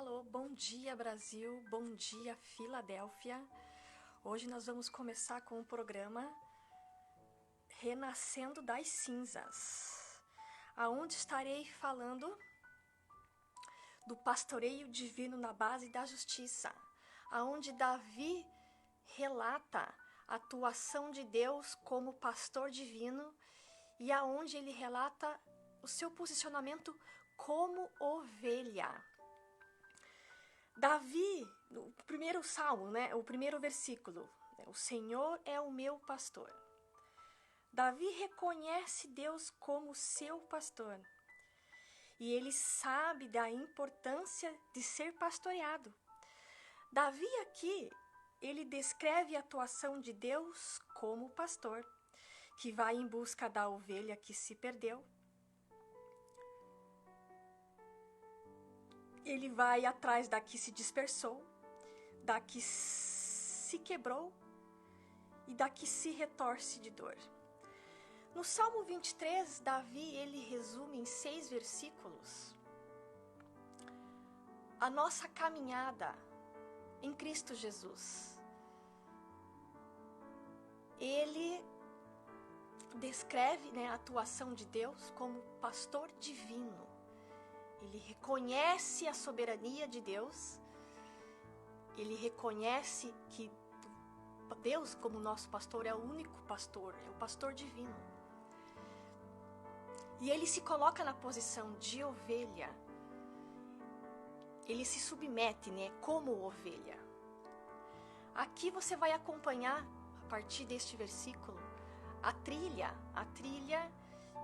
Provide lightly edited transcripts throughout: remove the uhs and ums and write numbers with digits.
Alô, bom dia Brasil, bom dia Filadélfia. Hoje nós vamos começar com o programa Renascendo das Cinzas, aonde estarei falando do pastoreio divino na base da justiça, aonde Davi relata a atuação de Deus como pastor divino e aonde ele relata o seu posicionamento como ovelha. Davi, o primeiro salmo, o primeiro versículo, o Senhor é o meu pastor. Davi reconhece Deus como seu pastor e ele sabe da importância de ser pastoreado. Davi aqui, ele descreve a atuação de Deus como pastor, que vai em busca da ovelha que se perdeu. Ele vai atrás da que se dispersou, da que se quebrou e da que se retorce de dor. No Salmo 23, Davi, ele resume em 6 versículos a nossa caminhada em Cristo Jesus. Ele descreve, a atuação de Deus como pastor divino. Ele reconhece a soberania de Deus, ele reconhece que Deus, como nosso pastor, é o único pastor, é o pastor divino. E ele se coloca na posição de ovelha, ele se submete, como ovelha. Aqui você vai acompanhar, a partir deste versículo, a trilha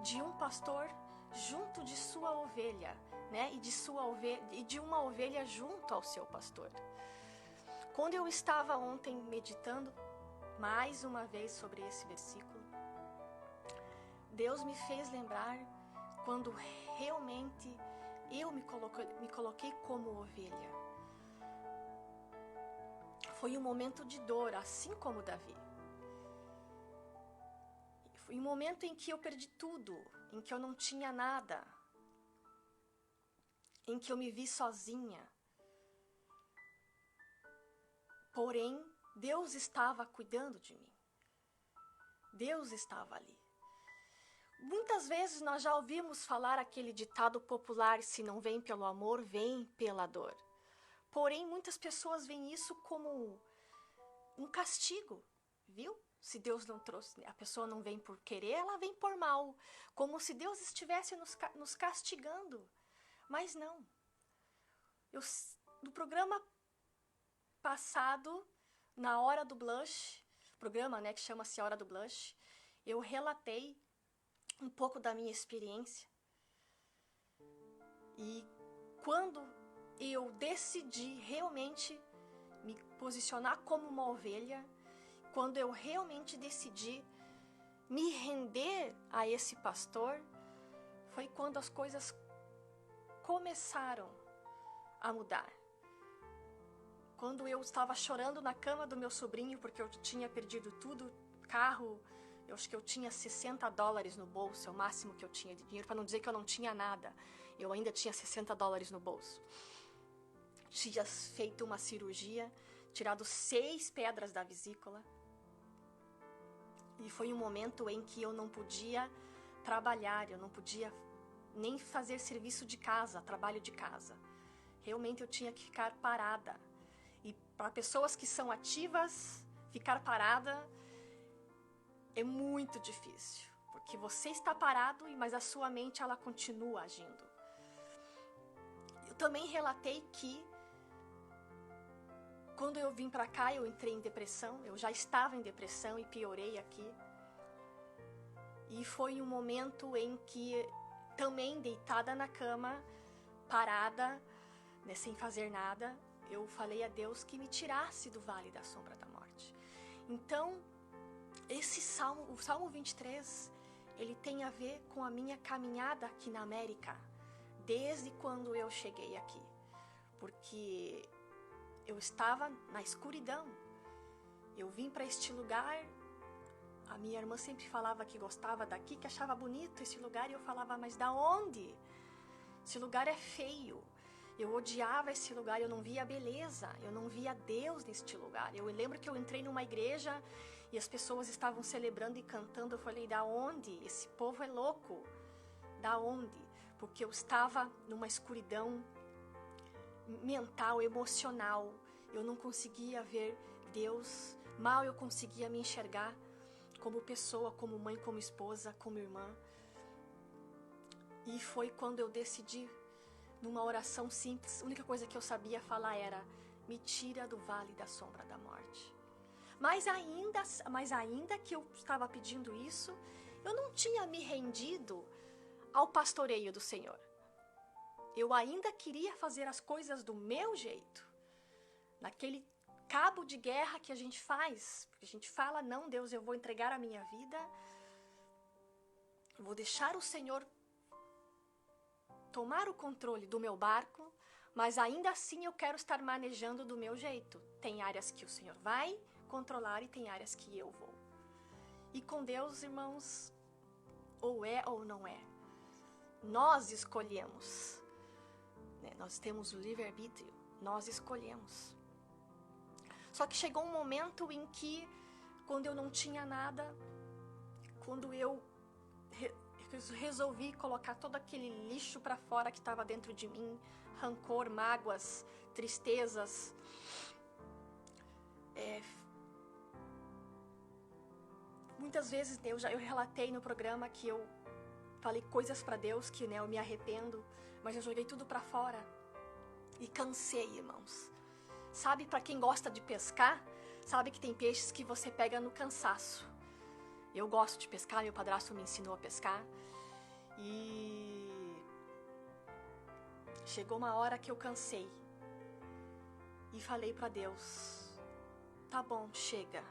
de um pastor junto de sua ovelha, e de uma ovelha junto ao seu pastor. Quando eu estava ontem meditando mais uma vez sobre esse versículo, Deus me fez lembrar quando realmente eu me coloquei como ovelha. Foi um momento de dor, assim como Davi. Foi um momento em que eu perdi tudo, em que eu não tinha nada, em que eu me vi sozinha. Porém, Deus estava cuidando de mim. Deus estava ali. Muitas vezes nós já ouvimos falar aquele ditado popular: se não vem pelo amor, vem pela dor. Porém, muitas pessoas veem isso como um castigo, viu? Se Deus não trouxe, a pessoa não vem por querer, ela vem por mal. Como se Deus estivesse nos castigando. Mas não. No programa passado, na Hora do Blush, programa que chama-se Hora do Blush, eu relatei um pouco da minha experiência. E quando eu decidi realmente me posicionar como uma ovelha, quando eu realmente decidi me render a esse pastor, foi quando as coisas começaram a mudar. Quando eu estava chorando na cama do meu sobrinho porque eu tinha perdido tudo, carro, eu acho que eu tinha $60 no bolso, é o máximo que eu tinha de dinheiro, para não dizer que eu não tinha nada. Eu ainda tinha $60 no bolso. Tinha feito uma cirurgia, tirado 6 pedras da vesícula. E foi um momento em que eu não podia trabalhar, eu não podia nem fazer serviço de casa, trabalho de casa. Realmente eu tinha que ficar parada. E para pessoas que são ativas, ficar parada é muito difícil. Porque você está parado, mas a sua mente ela continua agindo. Eu também relatei que quando eu vim para cá, eu entrei em depressão. Eu já estava em depressão e piorei aqui. E foi um momento em que, também deitada na cama, parada, sem fazer nada, eu falei a Deus que me tirasse do vale da sombra da morte. Então, esse salmo, o Salmo 23, ele tem a ver com a minha caminhada aqui na América, desde quando eu cheguei aqui. Porque eu estava na escuridão. Eu vim para este lugar. A minha irmã sempre falava que gostava daqui, que achava bonito esse lugar. E eu falava, mas da onde? Esse lugar é feio. Eu odiava esse lugar, eu não via beleza, eu não via Deus neste lugar. Eu lembro que eu entrei numa igreja e as pessoas estavam celebrando e cantando. Eu falei, da onde? Esse povo é louco. Da onde? Porque eu estava numa escuridão mental, emocional. Eu não conseguia ver Deus. Mal eu conseguia me enxergar como pessoa, como mãe, como esposa, como irmã. E foi quando eu decidi, numa oração simples, a única coisa que eu sabia falar era: me tira do vale da sombra da morte. Mas ainda que eu estava pedindo isso, eu não tinha me rendido ao pastoreio do Senhor. Eu ainda queria fazer as coisas do meu jeito. Naquele cabo de guerra que a gente faz, porque a gente fala, não, Deus, eu vou entregar a minha vida, eu vou deixar o Senhor tomar o controle do meu barco, mas ainda assim eu quero estar manejando do meu jeito. Tem áreas que o Senhor vai controlar e tem áreas que eu vou. E com Deus, irmãos, ou é ou não é. Nós escolhemos, né? Nós temos o livre-arbítrio, nós escolhemos. Só que chegou um momento em que, quando eu não tinha nada, quando eu resolvi colocar todo aquele lixo para fora que estava dentro de mim, rancor, mágoas, tristezas, muitas vezes eu relatei no programa que eu falei coisas para Deus que, né, eu me arrependo, mas eu joguei tudo para fora e cansei, irmãos. Sabe, para quem gosta de pescar, sabe que tem peixes que você pega no cansaço. Eu gosto de pescar, meu padrasto me ensinou a pescar. E chegou uma hora que eu cansei. E falei para Deus, tá bom, chega.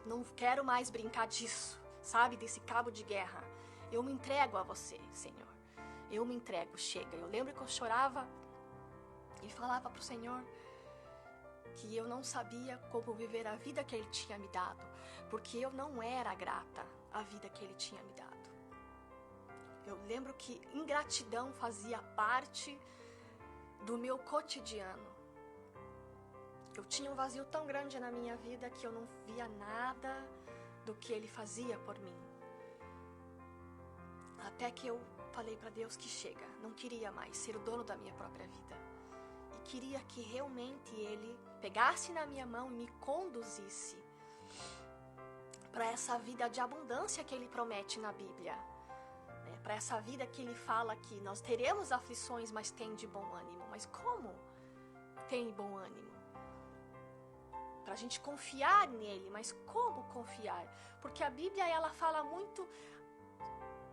Não quero mais brincar disso, sabe, desse cabo de guerra. Eu me entrego a você, Senhor. Eu me entrego, chega. Eu lembro que eu chorava e falava pro Senhor que eu não sabia como viver a vida que Ele tinha me dado, porque eu não era grata à vida que Ele tinha me dado. Eu lembro que ingratidão fazia parte do meu cotidiano. Eu tinha um vazio tão grande na minha vida que eu não via nada do que Ele fazia por mim. Até que eu falei para Deus que chega, não queria mais ser o dono da minha própria vida. Queria que realmente Ele pegasse na minha mão e me conduzisse para essa vida de abundância que Ele promete na Bíblia, né? Para essa vida que Ele fala que nós teremos aflições, mas tem de bom ânimo. Mas como tem bom ânimo? Para a gente confiar nele, mas como confiar? Porque a Bíblia, ela fala muito,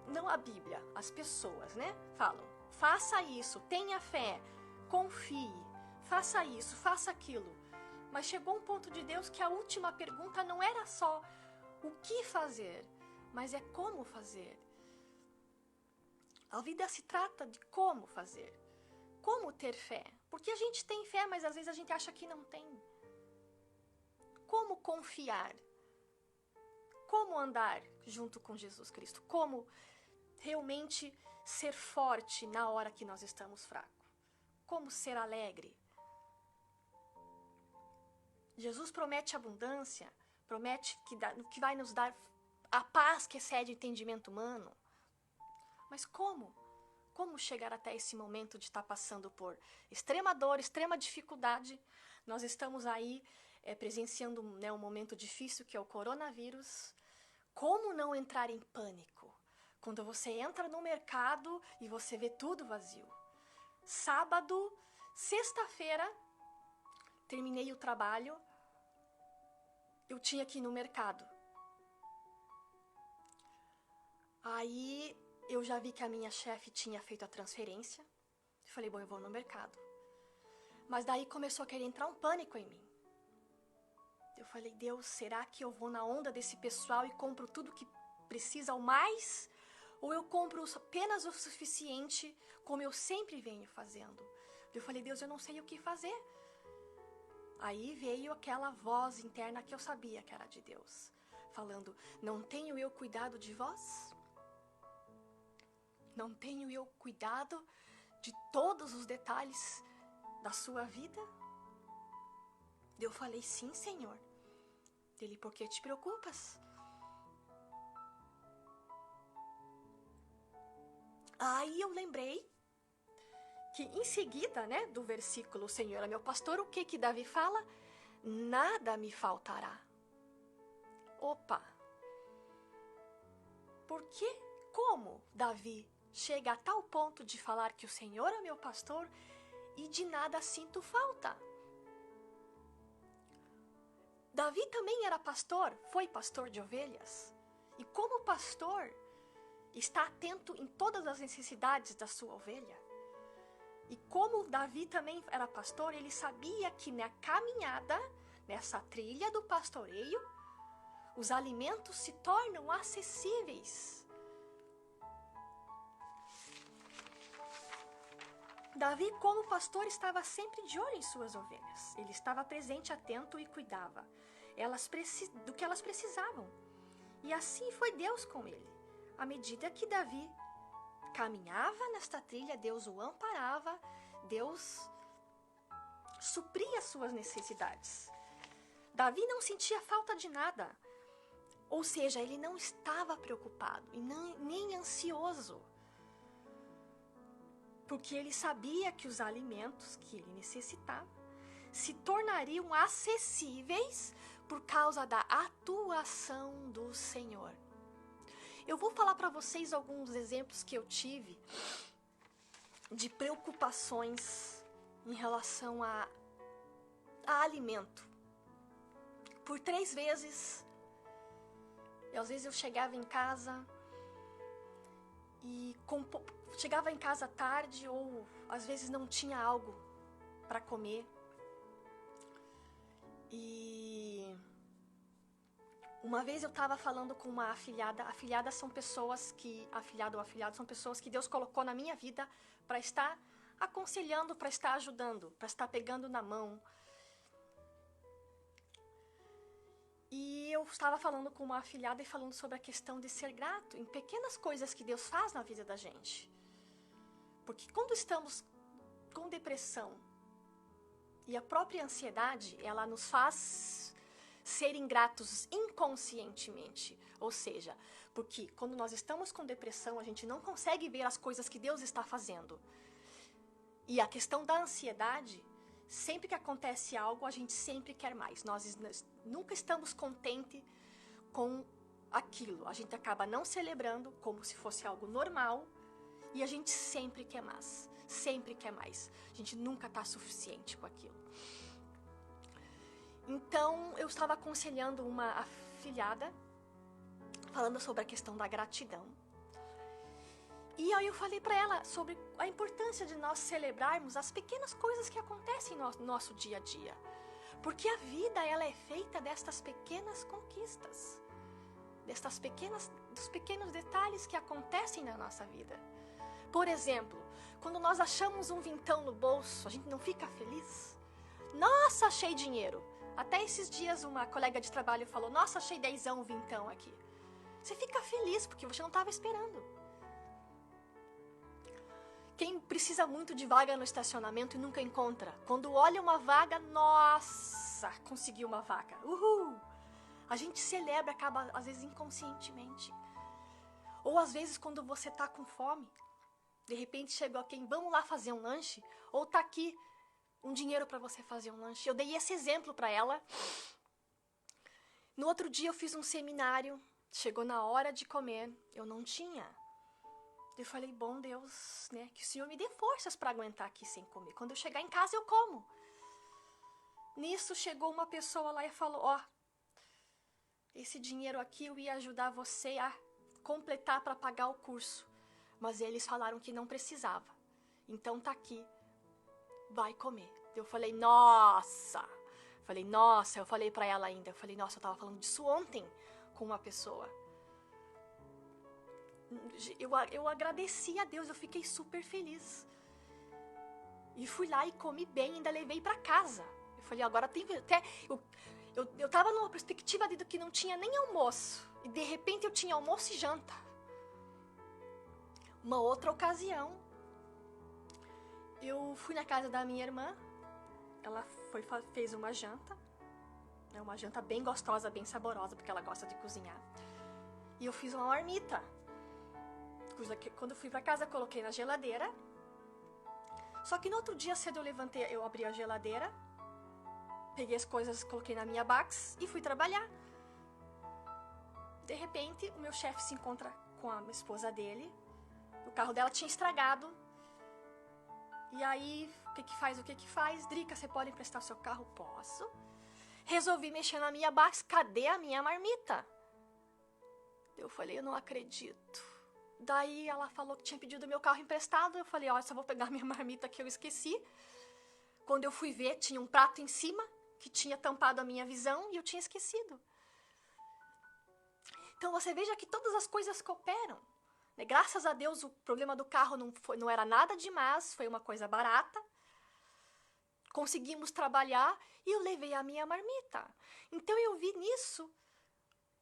não a Bíblia, as pessoas, né? Falam, faça isso, tenha fé, confie, faça isso, faça aquilo. Mas chegou um ponto de Deus que a última pergunta não era só o que fazer, mas é como fazer. A vida se trata de como fazer, como ter fé. Porque a gente tem fé, mas às vezes a gente acha que não tem. Como confiar? Como andar junto com Jesus Cristo? Como realmente ser forte na hora que nós estamos fracos? Como ser alegre? Jesus promete abundância, promete que vai nos dar a paz que excede o entendimento humano. Mas como? Como chegar até esse momento de estar passando por extrema dor, extrema dificuldade? Nós estamos aí presenciando, né, um momento difícil que é o coronavírus. Como não entrar em pânico quando você entra no mercado e você vê tudo vazio? Sábado, sexta-feira, terminei o trabalho, eu tinha que ir no mercado. Aí eu já vi que a minha chefe tinha feito a transferência. Eu falei, bom, eu vou no mercado. Mas daí começou a querer entrar um pânico em mim. Eu falei, Deus, será que eu vou na onda desse pessoal e compro tudo que precisa ao mais? Ou eu compro apenas o suficiente, como eu sempre venho fazendo? Eu falei, Deus, eu não sei o que fazer. Aí veio aquela voz interna que eu sabia que era de Deus, falando, não tenho eu cuidado de vós? Não tenho eu cuidado de todos os detalhes da sua vida? Eu falei, sim, Senhor. Ele, por que te preocupas? Aí eu lembrei que em seguida, né, do versículo, o Senhor é meu pastor, o que Davi fala? Nada me faltará. Opa! Por que, como Davi chega a tal ponto de falar que o Senhor é meu pastor e de nada sinto falta? Davi também era pastor, foi pastor de ovelhas. E como pastor, está atento em todas as necessidades da sua ovelha. E como Davi também era pastor, ele sabia que na caminhada, nessa trilha do pastoreio, os alimentos se tornam acessíveis. Davi, como pastor, estava sempre de olho em suas ovelhas. Ele estava presente, atento e cuidava do que elas precisavam. E assim foi Deus com ele. À medida que Davi caminhava nesta trilha, Deus o amparava, Deus supria as suas necessidades. Davi não sentia falta de nada, ou seja, ele não estava preocupado e nem ansioso, porque ele sabia que os alimentos que ele necessitava se tornariam acessíveis por causa da atuação do Senhor. Eu vou falar para vocês alguns exemplos que eu tive de preocupações em relação a alimento. Por 3 vezes, às vezes eu chegava em casa e chegava em casa tarde ou às vezes não tinha algo para comer. E uma vez eu estava falando com uma afilhada. Afilhadas são pessoas que... Afilhado ou afilhado são pessoas que Deus colocou na minha vida para estar aconselhando, para estar ajudando, para estar pegando na mão. E eu estava falando com uma afilhada e falando sobre a questão de ser grato em pequenas coisas que Deus faz na vida da gente. Porque quando estamos com depressão e a própria ansiedade, ela nos faz ser ingratos inconscientemente. Ou seja, porque quando nós estamos com depressão, a gente não consegue ver as coisas que Deus está fazendo. E a questão da ansiedade, sempre que acontece algo, a gente sempre quer mais. Nós nunca estamos contentes com aquilo. A gente acaba não celebrando como se fosse algo normal e a gente sempre quer mais. Sempre quer mais. A gente nunca está suficiente com aquilo. Então, eu estava aconselhando uma afilhada, falando sobre a questão da gratidão. E aí eu falei para ela sobre a importância de nós celebrarmos as pequenas coisas que acontecem no nosso dia a dia. Porque a vida, ela é feita destas pequenas conquistas. Dos pequenos detalhes que acontecem na nossa vida. Por exemplo, quando nós achamos um vintão no bolso, a gente não fica feliz? Nossa, achei dinheiro! Até esses dias uma colega de trabalho falou, nossa, achei 10ão, vintão aqui. Você fica feliz porque você não estava esperando. Quem precisa muito de vaga no estacionamento e nunca encontra, quando olha uma vaga, nossa, conseguiu uma vaga. Uhul! A gente celebra, acaba às vezes inconscientemente. Ou às vezes quando você está com fome, de repente chegou alguém, vamos lá fazer um lanche, ou tá aqui um dinheiro para você fazer um lanche. Eu dei esse exemplo para ela. No outro dia eu fiz um seminário, chegou na hora de comer, eu não tinha. Eu falei, bom Deus, né, que o Senhor me dê forças para aguentar aqui sem comer. Quando eu chegar em casa eu como. Nisso chegou uma pessoa lá e falou, ó, esse dinheiro aqui eu ia ajudar você a completar para pagar o curso. Mas eles falaram que não precisava. Então tá aqui. Vai comer. Eu falei, nossa. Eu falei pra ela ainda. Eu falei, nossa, eu tava falando disso ontem com uma pessoa. Eu agradeci a Deus, eu fiquei super feliz. E fui lá e comi bem, ainda levei pra casa. Eu falei, agora tem... até eu tava numa perspectiva de que não tinha nem almoço. E de repente eu tinha almoço e janta. Uma outra ocasião, eu fui na casa da minha irmã, ela fez uma janta, né, uma janta bem gostosa, bem saborosa, porque ela gosta de cozinhar. E eu fiz uma marmita. Quando eu fui pra casa, coloquei na geladeira. Só que no outro dia cedo eu abri a geladeira, peguei as coisas, coloquei na minha box e fui trabalhar. De repente, o meu chefe se encontra com a esposa dele. O carro dela tinha estragado. E aí, o que faz? Drica, você pode emprestar o seu carro? Posso. Resolvi mexer na minha box. Cadê a minha marmita? Eu falei, eu não acredito. Daí ela falou que tinha pedido meu carro emprestado. Eu falei, ó, só vou pegar minha marmita que eu esqueci. Quando eu fui ver, tinha um prato em cima que tinha tampado a minha visão e eu tinha esquecido. Então você veja que todas as coisas cooperam. Graças a Deus o problema do carro não era nada demais, foi uma coisa barata. Conseguimos trabalhar e eu levei a minha marmita. Então eu vi nisso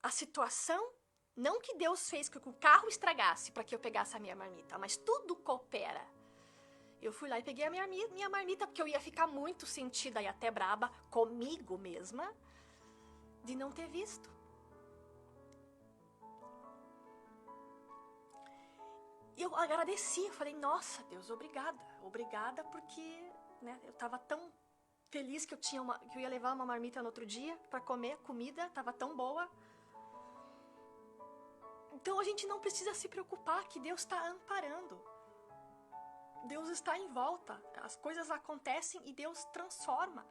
a situação, não que Deus fez com que o carro estragasse para que eu pegasse a minha marmita, mas tudo coopera. Eu fui lá e peguei a minha marmita, porque eu ia ficar muito sentida e até braba comigo mesma de não ter visto. Eu agradeci, eu falei, nossa, Deus, obrigada. Obrigada porque, né, eu estava tão feliz que que eu ia levar uma marmita no outro dia para comer comida, estava tão boa. Então a gente não precisa se preocupar, que Deus está amparando. Deus está em volta, as coisas acontecem e Deus transforma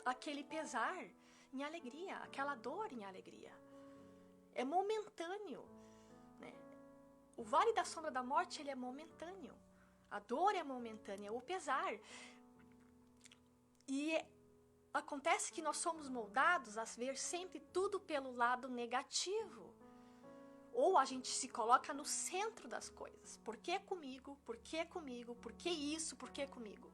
aquele pesar em alegria, aquela dor em alegria. É momentâneo, né? O vale da sombra da morte, ele é momentâneo. A dor é momentânea, o pesar. E acontece que nós somos moldados a ver sempre tudo pelo lado negativo. Ou a gente se coloca no centro das coisas. Por que comigo? Por que comigo? Por que isso? Por que comigo?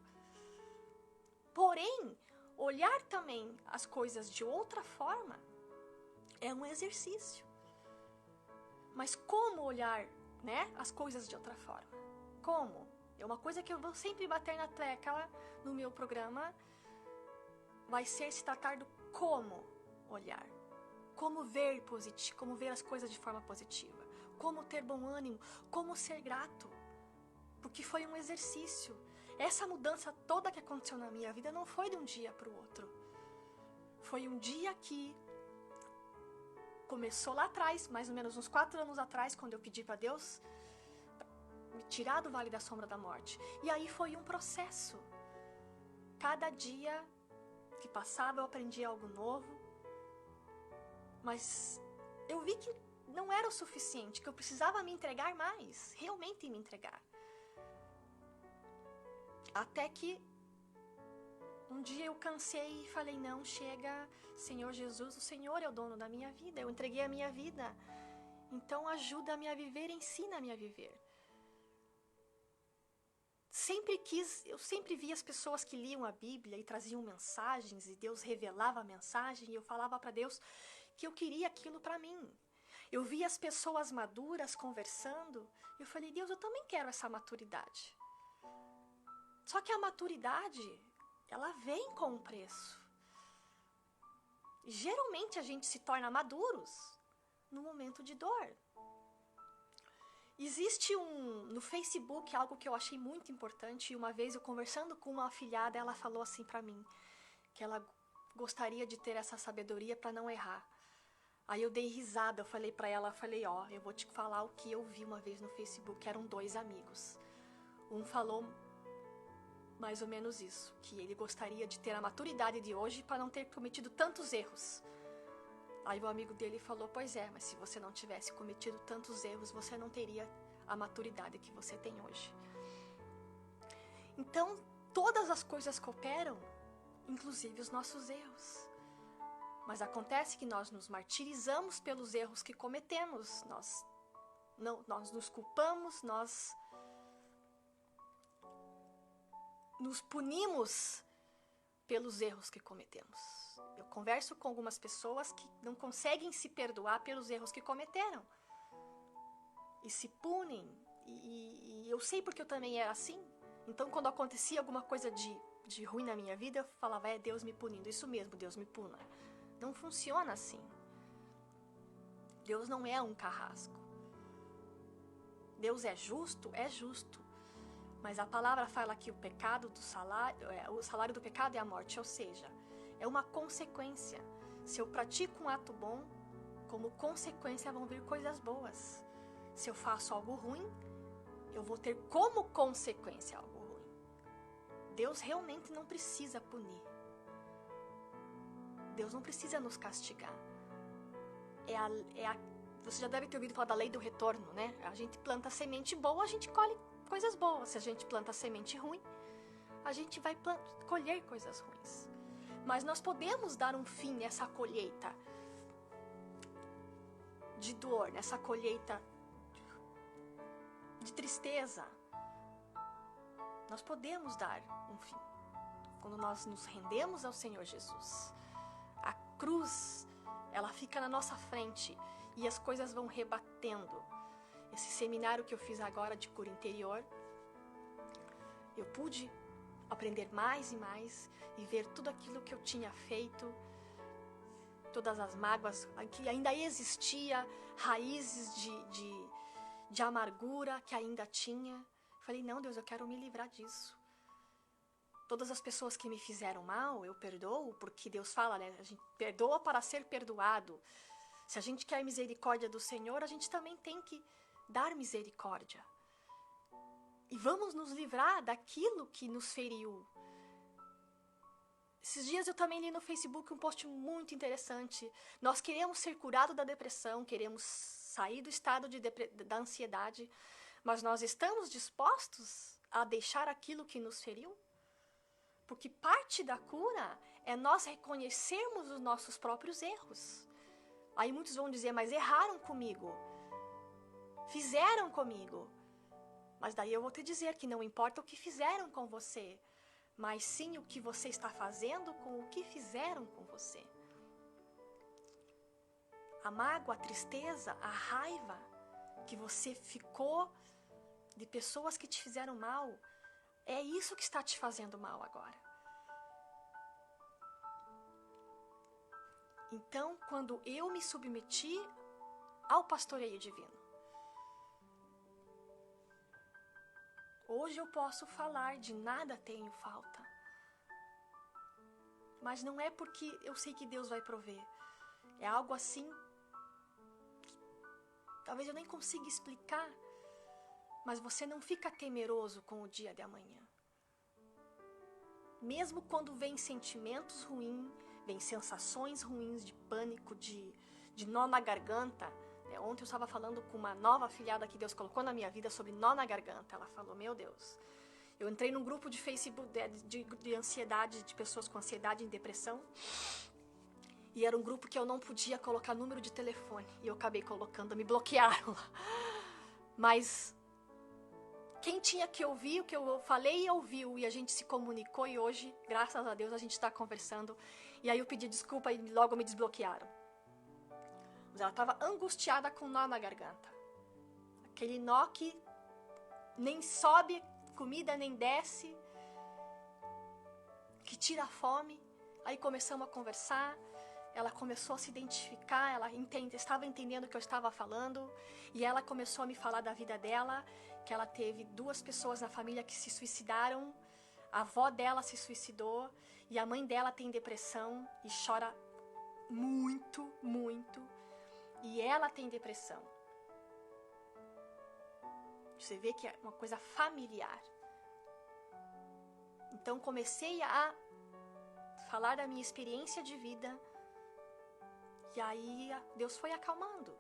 Porém, olhar também as coisas de outra forma é um exercício. Mas como olhar, né, as coisas de outra forma? Como? É uma coisa que eu vou sempre bater na tecla no meu programa. Vai ser se tratar do como olhar. Como ver positivo, como ver as coisas de forma positiva. Como ter bom ânimo, como ser grato. Porque foi um exercício. Essa mudança toda que aconteceu na minha vida não foi de um dia para o outro. Foi um dia que começou lá atrás, mais ou menos uns 4 anos atrás, quando eu pedi para Deus me tirar do vale da sombra da morte. E aí foi um processo. Cada dia que passava eu aprendia algo novo. Mas eu vi que não era o suficiente, que eu precisava me entregar mais, realmente me entregar. Até que um dia eu cansei e falei, não, chega, Senhor Jesus, o Senhor é o dono da minha vida, eu entreguei a minha vida. Então ajuda-me a viver, ensina-me a viver. Eu sempre vi as pessoas que liam a Bíblia e traziam mensagens, e Deus revelava a mensagem, e eu falava para Deus que eu queria aquilo para mim. Eu via as pessoas maduras conversando, e eu falei, Deus, eu também quero essa maturidade. Só que a maturidade, ela vem com um preço. E geralmente a gente se torna maduros no momento de dor. Existe no Facebook algo que eu achei muito importante, e uma vez eu conversando com uma afilhada, ela falou assim para mim, que ela gostaria de ter essa sabedoria para não errar. Aí eu dei risada, eu falei para ela, ó, eu vou te falar o que eu vi uma vez no Facebook, eram 2 amigos. Um falou mais ou menos isso, que ele gostaria de ter a maturidade de hoje para não ter cometido tantos erros. Aí o amigo dele falou, pois é, mas se você não tivesse cometido tantos erros, você não teria a maturidade que você tem hoje. Então, todas as coisas cooperam, inclusive os nossos erros. Mas acontece que nós nos martirizamos pelos erros que cometemos, nós nos culpamos, nós nos punimos pelos erros que cometemos. Eu converso com algumas pessoas que não conseguem se perdoar pelos erros que cometeram. E se punem. E eu sei porque eu também era assim. Então, quando acontecia alguma coisa de ruim na minha vida, eu falava, é Deus me punindo. Isso mesmo, Deus me puna. Não funciona assim. Deus não é um carrasco. Deus é justo? É justo. Mas a palavra fala que o salário do pecado é a morte, ou seja, é uma consequência. Se eu pratico um ato bom, como consequência vão vir coisas boas. Se eu faço algo ruim, eu vou ter como consequência algo ruim. Deus realmente não precisa punir. Deus não precisa nos castigar. Você já deve ter ouvido falar da lei do retorno, né? A gente planta semente boa, a gente colhe coisas boas. Se a gente planta semente ruim, a gente vai colher coisas ruins. Mas nós podemos dar um fim nessa colheita de dor, nessa colheita de tristeza. Nós podemos dar um fim quando nós nos rendemos ao Senhor Jesus. A cruz, ela fica na nossa frente e as coisas vão rebatendo. Esse seminário que eu fiz agora de cura interior, eu pude aprender mais e mais e ver tudo aquilo que eu tinha feito, todas as mágoas, que ainda existia, raízes de amargura que ainda tinha. Falei, não, Deus, eu quero me livrar disso. Todas as pessoas que me fizeram mal, eu perdoo, porque Deus fala, né? A gente perdoa para ser perdoado. Se a gente quer misericórdia do Senhor, a gente também tem que dar misericórdia. E vamos nos livrar daquilo que nos feriu. Esses dias eu também li no Facebook um post muito interessante. Nós queremos ser curados da depressão, queremos sair do estado da ansiedade, mas nós estamos dispostos a deixar aquilo que nos feriu? Porque parte da cura é nós reconhecermos os nossos próprios erros. Aí muitos vão dizer, mas erraram comigo. Fizeram comigo. Mas daí eu vou te dizer que não importa o que fizeram com você, mas sim o que você está fazendo com o que fizeram com você. A mágoa, a tristeza, a raiva que você ficou de pessoas que te fizeram mal, é isso que está te fazendo mal agora. Então, quando eu me submeti ao pastoreio divino, hoje eu posso falar de nada tenho falta. Mas não é porque eu sei que Deus vai prover. É algo assim que talvez eu nem consiga explicar. Mas você não fica temeroso com o dia de amanhã. Mesmo quando vem sentimentos ruins, vem sensações ruins de pânico, de nó na garganta. Ontem eu estava falando com uma nova afilhada que Deus colocou na minha vida sobre nó na garganta. Ela falou, meu Deus, eu entrei num grupo de Facebook de ansiedade, de pessoas com ansiedade e depressão. E era um grupo que eu não podia colocar número de telefone. E eu acabei colocando, me bloquearam lá. Mas quem tinha que ouvir o que eu falei, ouviu. E a gente se comunicou e hoje, graças a Deus, a gente está conversando. E aí eu pedi desculpa e logo me desbloquearam. Mas ela estava angustiada com nó na garganta. Aquele nó que nem sobe comida, nem desce, que tira a fome. Aí começamos a conversar. Ela começou a se identificar, ela estava entendendo o que eu estava falando. E ela começou a me falar da vida dela, que ela teve 2 pessoas na família que se suicidaram. A avó dela se suicidou e a mãe dela tem depressão e chora muito, muito. E ela tem depressão. Você vê que é uma coisa familiar. Então comecei a falar da minha experiência de vida. E aí Deus foi acalmando.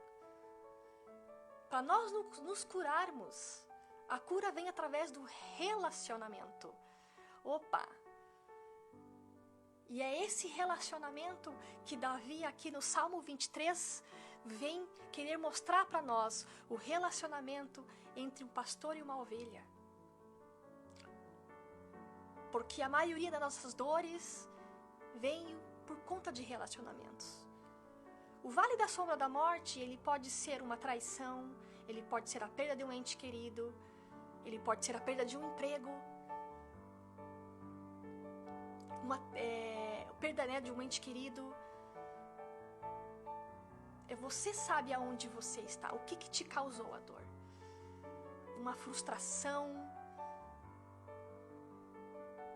Para nós nos curarmos, a cura vem através do relacionamento. Opa! E é esse relacionamento que Davi aqui no Salmo 23 vem querer mostrar para nós, o relacionamento entre um pastor e uma ovelha. Porque a maioria das nossas dores vem por conta de relacionamentos. O vale da sombra da morte, ele pode ser uma traição, ele pode ser a perda de um ente querido, ele pode ser a perda de um emprego, perda, né, de um ente querido. Você sabe aonde você está, o que te causou a dor? Uma frustração.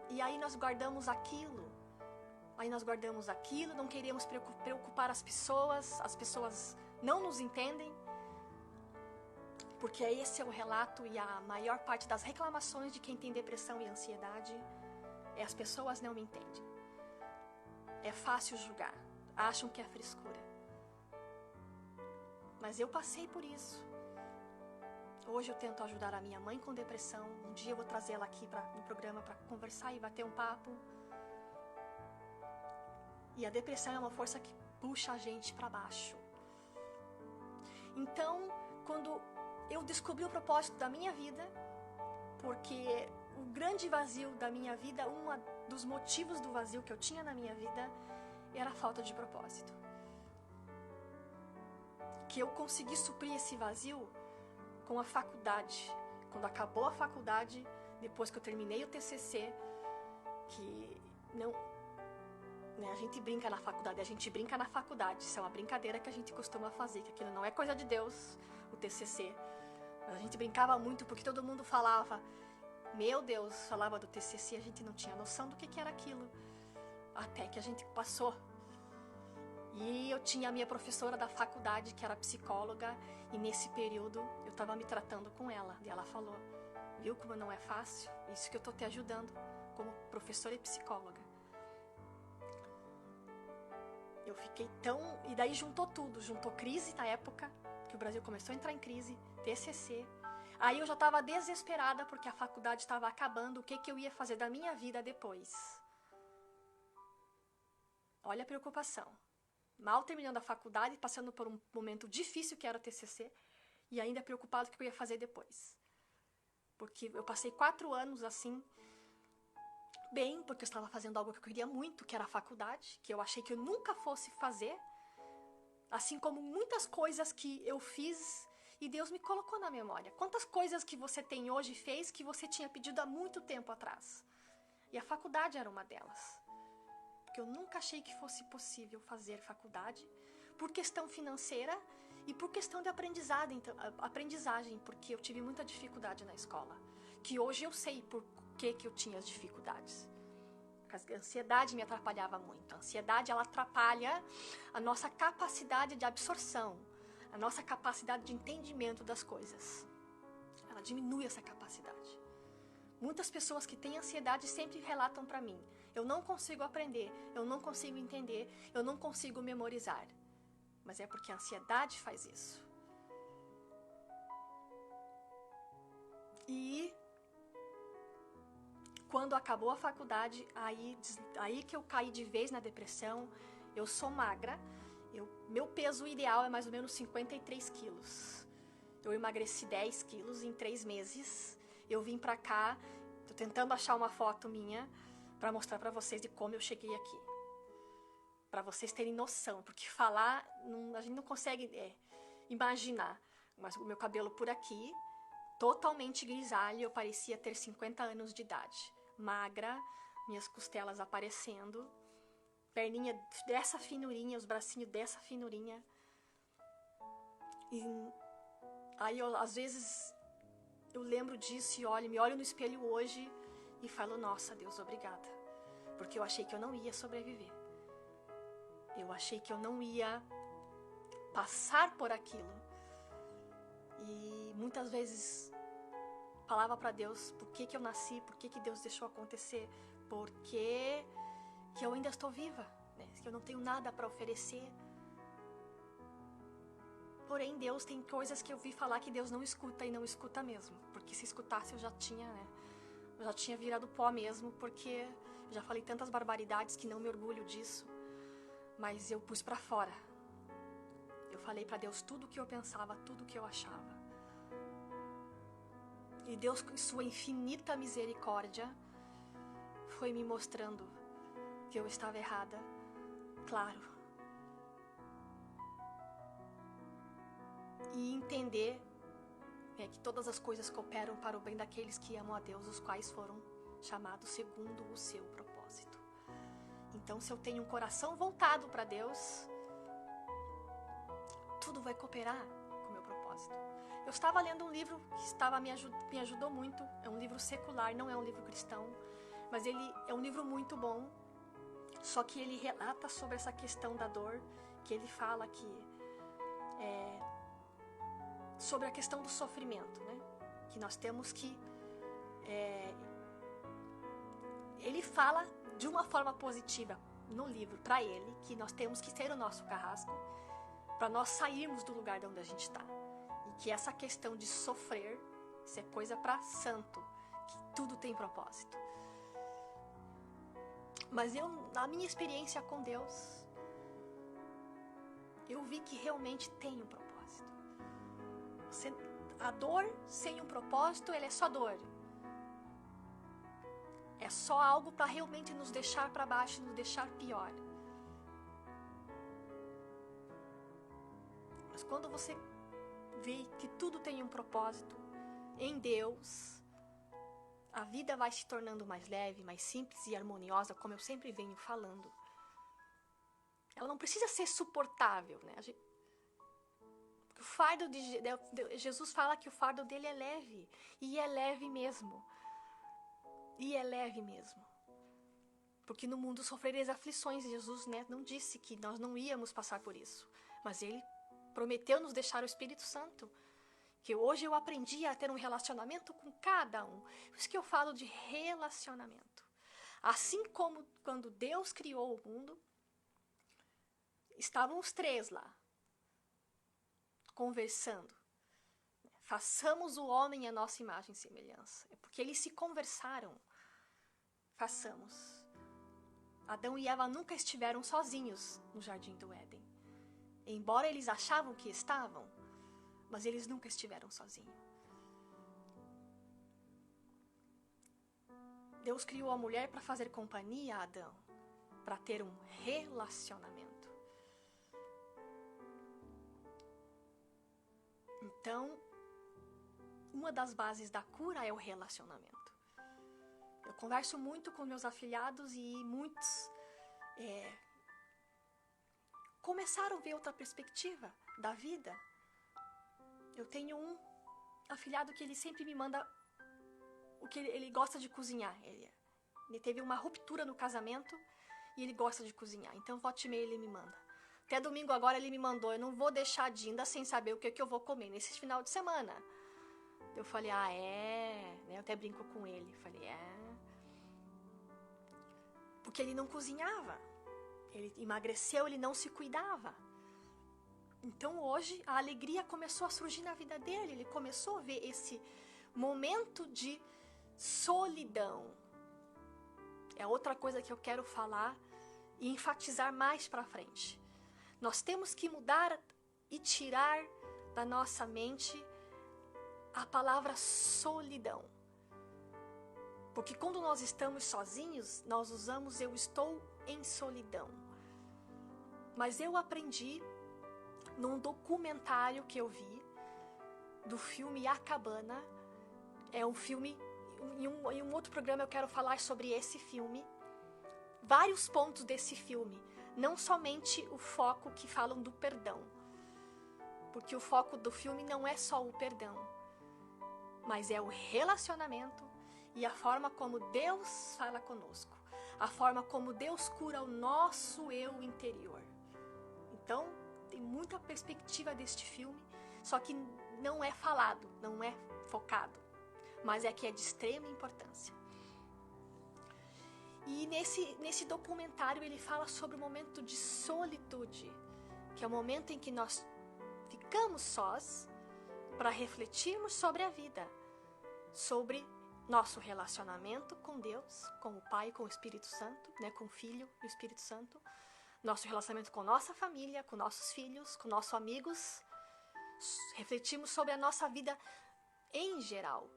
E aí nós guardamos aquilo. Não queremos preocupar as pessoas não nos entendem. Porque esse é o relato e a maior parte das reclamações de quem tem depressão e ansiedade as pessoas não me entendem. É fácil julgar, acham que é frescura. Mas eu passei por isso. Hoje eu tento ajudar a minha mãe com depressão. Um dia eu vou trazer ela aqui no programa para conversar e bater um papo. E a depressão é uma força que puxa a gente para baixo. Então, quando eu descobri o propósito da minha vida, porque o grande vazio da minha vida, um dos motivos do vazio que eu tinha na minha vida, era a falta de propósito. Que eu consegui suprir esse vazio com a faculdade. Quando acabou a faculdade, depois que eu terminei o TCC, que não... Né, a gente brinca na faculdade, isso é uma brincadeira que a gente costuma fazer, que aquilo não é coisa de Deus, o TCC. Mas a gente brincava muito porque todo mundo falava, meu Deus, falava do TCC, a gente não tinha noção do que era aquilo, até que a gente passou. E eu tinha a minha professora da faculdade, que era psicóloga, e nesse período eu estava me tratando com ela, e ela falou, viu como não é fácil? Isso que eu estou te ajudando, como professora e psicóloga. Eu fiquei tão... E daí juntou tudo, juntou crise na época, que o Brasil começou a entrar em crise, TCC. Aí eu já estava desesperada, porque a faculdade estava acabando, o que eu ia fazer da minha vida depois? Olha a preocupação. Mal terminando a faculdade, passando por um momento difícil que era o TCC, e ainda preocupado com o que eu ia fazer depois. Porque eu passei 4 anos assim, bem, porque eu estava fazendo algo que eu queria muito, que era a faculdade, que eu achei que eu nunca fosse fazer, assim como muitas coisas que eu fiz e Deus me colocou na memória. Quantas coisas que você tem hoje e fez que você tinha pedido há muito tempo atrás? E a faculdade era uma delas. Porque eu nunca achei que fosse possível fazer faculdade, por questão financeira e por questão de aprendizagem, porque eu tive muita dificuldade na escola, que hoje eu sei por que eu tinha as dificuldades. A ansiedade me atrapalhava muito. A ansiedade, ela atrapalha a nossa capacidade de absorção, a nossa capacidade de entendimento das coisas. Ela diminui essa capacidade. Muitas pessoas que têm ansiedade sempre relatam para mim, eu não consigo aprender, eu não consigo entender, eu não consigo memorizar. Mas é porque a ansiedade faz isso. E quando acabou a faculdade, aí que eu caí de vez na depressão. Eu sou magra, meu peso ideal é mais ou menos 53 quilos. Eu emagreci 10 quilos em 3 meses. Eu vim pra cá, tô tentando achar uma foto minha pra mostrar pra vocês de como eu cheguei aqui. Pra vocês terem noção, porque falar, a gente não consegue imaginar. Mas o meu cabelo por aqui, totalmente grisalho, eu parecia ter 50 anos de idade. Magra, minhas costelas aparecendo, perninha dessa finurinha, os bracinhos dessa finurinha. E aí às vezes eu lembro disso e me olho no espelho hoje e falo, nossa Deus, obrigada, porque eu achei que eu não ia sobreviver, eu achei que eu não ia passar por aquilo. E muitas vezes falava para Deus por que eu nasci, por que Deus deixou acontecer, porque que eu ainda estou viva, né? Que eu não tenho nada para oferecer. Porém, Deus tem coisas que eu vi falar que Deus não escuta, e não escuta mesmo, porque se escutasse eu já tinha, né? Eu já tinha virado pó mesmo, porque eu já falei tantas barbaridades que não me orgulho disso, mas eu pus para fora. Eu falei para Deus tudo o que eu pensava, tudo o que eu achava. E Deus, com sua infinita misericórdia, foi me mostrando que eu estava errada, claro. E entender que todas as coisas cooperam para o bem daqueles que amam a Deus, os quais foram chamados segundo o seu propósito. Então, se eu tenho um coração voltado para Deus, tudo vai cooperar com o meu propósito. Eu estava lendo um livro que me ajudou muito. É um livro secular, não é um livro cristão, mas ele é um livro muito bom. Só que ele relata sobre essa questão da dor, que ele fala que sobre a questão do sofrimento, né? Que nós temos que... ele fala de uma forma positiva no livro, para ele, que nós temos que ter o nosso carrasco para nós sairmos do lugar de onde a gente está. E que essa questão de sofrer, isso é coisa para santo, que tudo tem propósito. Mas na minha experiência com Deus, eu vi que realmente tem um propósito. A dor sem um propósito, ela é só dor. É só algo para realmente nos deixar para baixo, nos deixar pior. Mas quando você vê que tudo tem um propósito em Deus, a vida vai se tornando mais leve, mais simples e harmoniosa, como eu sempre venho falando. Ela não precisa ser suportável, né? O fardo de Jesus fala que o fardo dele é leve, e é leve mesmo. E é leve mesmo. Porque no mundo sofrereis aflições, Jesus, né, não disse que nós não íamos passar por isso, mas ele prometeu nos deixar o Espírito Santo. Que hoje eu aprendi a ter um relacionamento com cada um. Por isso que eu falo de relacionamento. Assim como quando Deus criou o mundo, estavam os três lá, conversando. Façamos o homem à nossa imagem e semelhança. É porque eles se conversaram. Façamos. Adão e Eva nunca estiveram sozinhos no jardim do Éden. Embora eles achavam que estavam, mas eles nunca estiveram sozinhos. Deus criou a mulher para fazer companhia a Adão, para ter um relacionamento. Então, uma das bases da cura é o relacionamento. Eu converso muito com meus afilhados e muitos começaram a ver outra perspectiva da vida. Eu tenho um afilhado que ele sempre me manda o que ele gosta de cozinhar. Ele teve uma ruptura no casamento e ele gosta de cozinhar. Então, volta e meia ele me manda. Até domingo agora ele me mandou, eu não vou deixar a Dinda sem saber o que eu vou comer nesse final de semana. Eu falei, eu até brinco com ele. Falei, porque ele não cozinhava. Ele emagreceu, ele não se cuidava. Então hoje a alegria começou a surgir na vida dele. Ele começou a ver esse momento de solidão. É outra coisa que eu quero falar e enfatizar mais pra frente. Nós temos que mudar e tirar da nossa mente a palavra solidão. Porque quando nós estamos sozinhos, nós usamos eu estou em solidão. Mas eu aprendi num documentário que eu vi do filme A Cabana. É um filme, em um outro programa eu quero falar sobre esse filme. Vários pontos desse filme, não somente o foco que falam do perdão. Porque o foco do filme não é só o perdão, mas é o relacionamento e a forma como Deus fala conosco. A forma como Deus cura o nosso eu interior. Então, tem muita perspectiva deste filme, só que não é falado, não é focado, mas é que é de extrema importância. E nesse documentário ele fala sobre o momento de solitude, que é o momento em que nós ficamos sós para refletirmos sobre a vida, sobre nosso relacionamento com Deus, com o Pai, com o Espírito Santo, né, com o Filho e o Espírito Santo, nosso relacionamento com nossa família, com nossos filhos, com nossos amigos. Refletimos sobre a nossa vida em geral.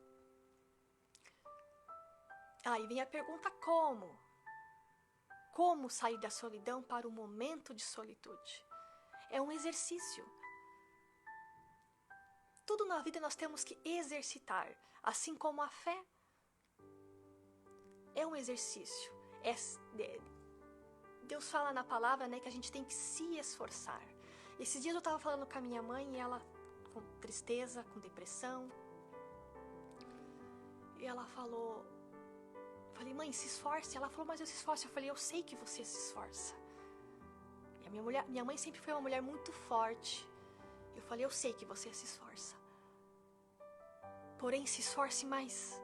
Aí vem a pergunta como? Como sair da solidão para o momento de solitude? É um exercício. Tudo na vida nós temos que exercitar, assim como a fé. É um exercício. Deus fala na palavra, né, que a gente tem que se esforçar. Esses dias eu estava falando com a minha mãe e ela com tristeza, com depressão. E ela falou, falei, mãe, se esforce. Ela falou, mas eu se esforço. Eu falei, eu sei que você se esforça. E a minha mãe sempre foi uma mulher muito forte. Eu falei, eu sei que você se esforça. Porém, se esforce mais.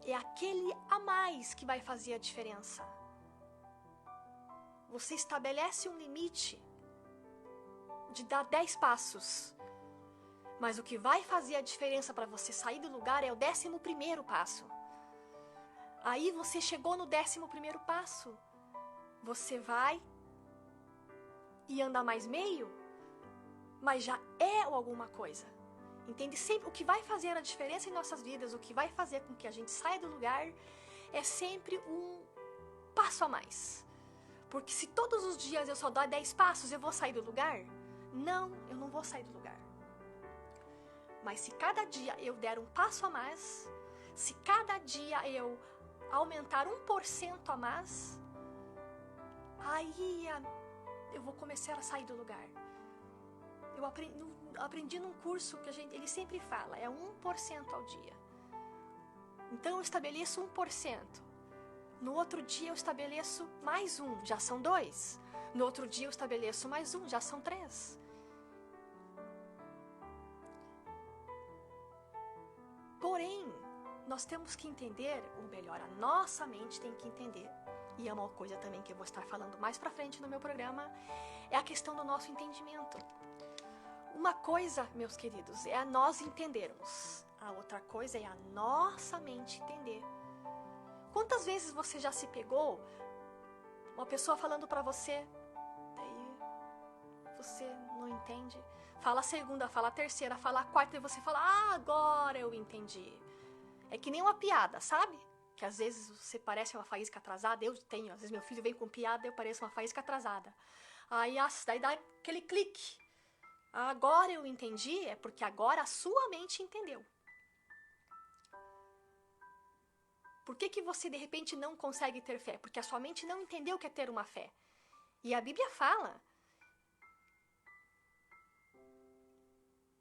É aquele a mais que vai fazer a diferença. Você estabelece um limite de dar 10 passos. Mas o que vai fazer a diferença para você sair do lugar é o 11º passo. Aí você chegou no 11º passo. Você vai e anda mais meio, mas já é alguma coisa. Entende? Sempre o que vai fazer a diferença em nossas vidas, o que vai fazer com que a gente saia do lugar, é sempre um passo a mais. Porque se todos os dias eu só dar 10 passos, eu vou sair do lugar? Não, eu não vou sair do lugar. Mas se cada dia eu der um passo a mais, se cada dia eu aumentar 1% a mais, aí eu vou começar a sair do lugar. Eu aprendi num curso que ele sempre fala, é 1% ao dia. Então eu estabeleço 1%. No outro dia eu estabeleço mais 1, já são 2. No outro dia eu estabeleço mais 1, já são 3. Porém, nós temos que entender, ou melhor, a nossa mente tem que entender, e é uma coisa também que eu vou estar falando mais pra frente no meu programa, é a questão do nosso entendimento. Uma coisa, meus queridos, é nós entendermos. A outra coisa é a nossa mente entender. Quantas vezes você já se pegou, uma pessoa falando pra você, daí você não entende? Fala a segunda, fala a terceira, fala a quarta, e você fala, agora eu entendi. É que nem uma piada, sabe? Que às vezes você parece uma faísca atrasada, eu tenho, às vezes meu filho vem com piada, eu pareço uma faísca atrasada. Aí daí dá aquele clique. Agora eu entendi, é porque agora a sua mente entendeu. Por que você de repente não consegue ter fé? Porque a sua mente não entendeu o que é ter uma fé. E a Bíblia fala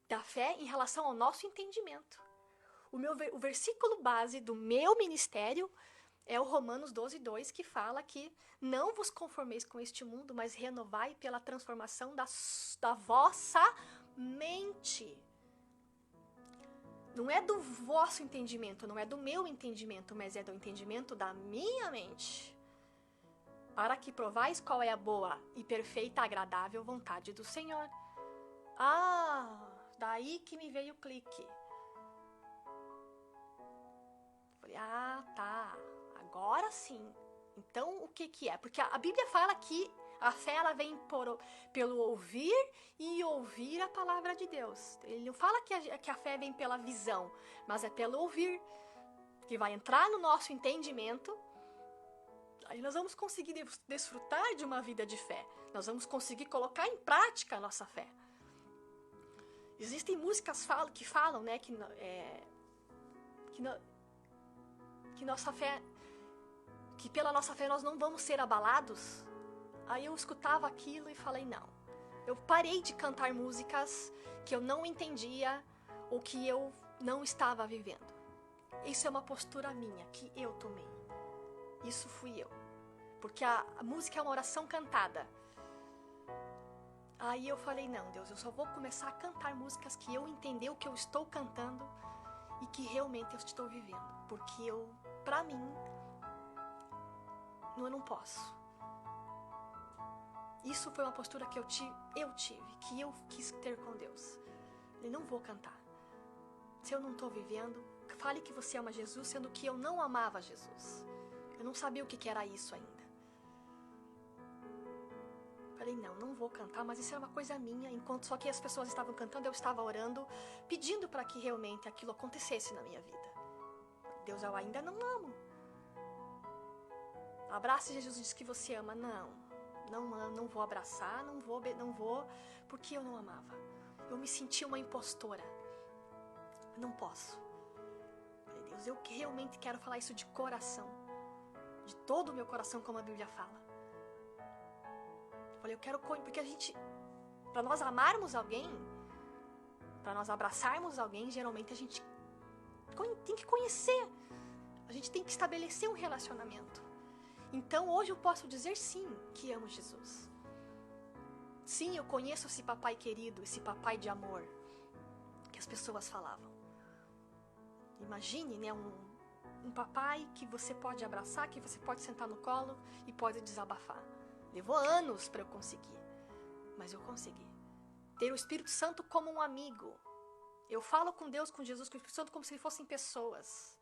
da fé em relação ao nosso entendimento. O versículo base do meu ministério é o Romanos 12:2, que fala que não vos conformeis com este mundo, mas renovai pela transformação da vossa mente. Não é do vosso entendimento, não é do meu entendimento, mas é do entendimento da minha mente. Para que provais qual é a boa e perfeita, agradável vontade do Senhor. Daí que me veio o clique. Falei, tá, agora sim. Então, o que é? Porque a Bíblia fala que a fé ela vem pelo ouvir e ouvir a palavra de Deus. Ele não fala que a fé vem pela visão, mas é pelo ouvir, que vai entrar no nosso entendimento. Aí nós vamos conseguir desfrutar de uma vida de fé. Nós vamos conseguir colocar em prática a nossa fé. Existem músicas que falam, né, que nossa fé, que pela nossa fé nós não vamos ser abalados. Aí eu escutava aquilo e falei, não. Eu parei de cantar músicas que eu não entendia ou que eu não estava vivendo. Isso é uma postura minha, que eu tomei. Isso fui eu. Porque a música é uma oração cantada. Aí eu falei, não, Deus, eu só vou começar a cantar músicas que eu entender o que eu estou cantando e que realmente eu estou vivendo. Porque pra mim, eu não posso. Isso foi uma postura que eu tive, que eu quis ter com Deus. Eu não vou cantar. Se eu não estou vivendo, fale que você ama Jesus, sendo que eu não amava Jesus. Eu não sabia o que era isso ainda. Falei, não vou cantar, mas isso era uma coisa minha. Enquanto só que as pessoas estavam cantando, eu estava orando, pedindo para que realmente aquilo acontecesse na minha vida. Deus, eu ainda não amo. Abrace Jesus e diz que você ama. Não vou abraçar, não vou, porque eu não amava. Eu me sentia uma impostora. Não posso. Falei, Deus, eu realmente quero falar isso de coração. de todo o meu coração, como a Bíblia fala. Eu falei, eu quero porque a gente, para nós amarmos alguém, para nós abraçarmos alguém, geralmente a gente tem que conhecer, a gente tem que estabelecer um relacionamento. Então hoje eu posso dizer sim, que amo Jesus. Sim, eu conheço esse papai querido, esse papai de amor, que as pessoas falavam. Imagine, né, um papai que você pode abraçar, que você pode sentar no colo e pode desabafar. Levou anos para eu conseguir, mas eu consegui. Ter o Espírito Santo como um amigo. Eu falo com Deus, com Jesus, com o Espírito Santo como se fossem pessoas.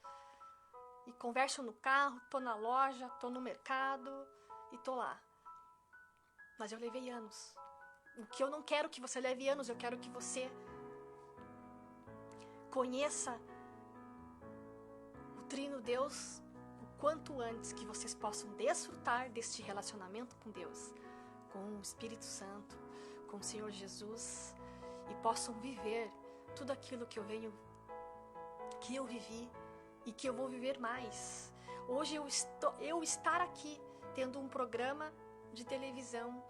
E converso no carro, tô na loja, tô no mercado e tô lá. Mas eu levei anos. O que eu não quero que você leve anos, eu quero que você conheça o Trino Deus o quanto antes, que vocês possam desfrutar deste relacionamento com Deus, com o Espírito Santo, com o Senhor Jesus, e possam viver tudo aquilo que eu vivi e que eu vou viver mais. Hoje eu estar aqui tendo um programa de televisão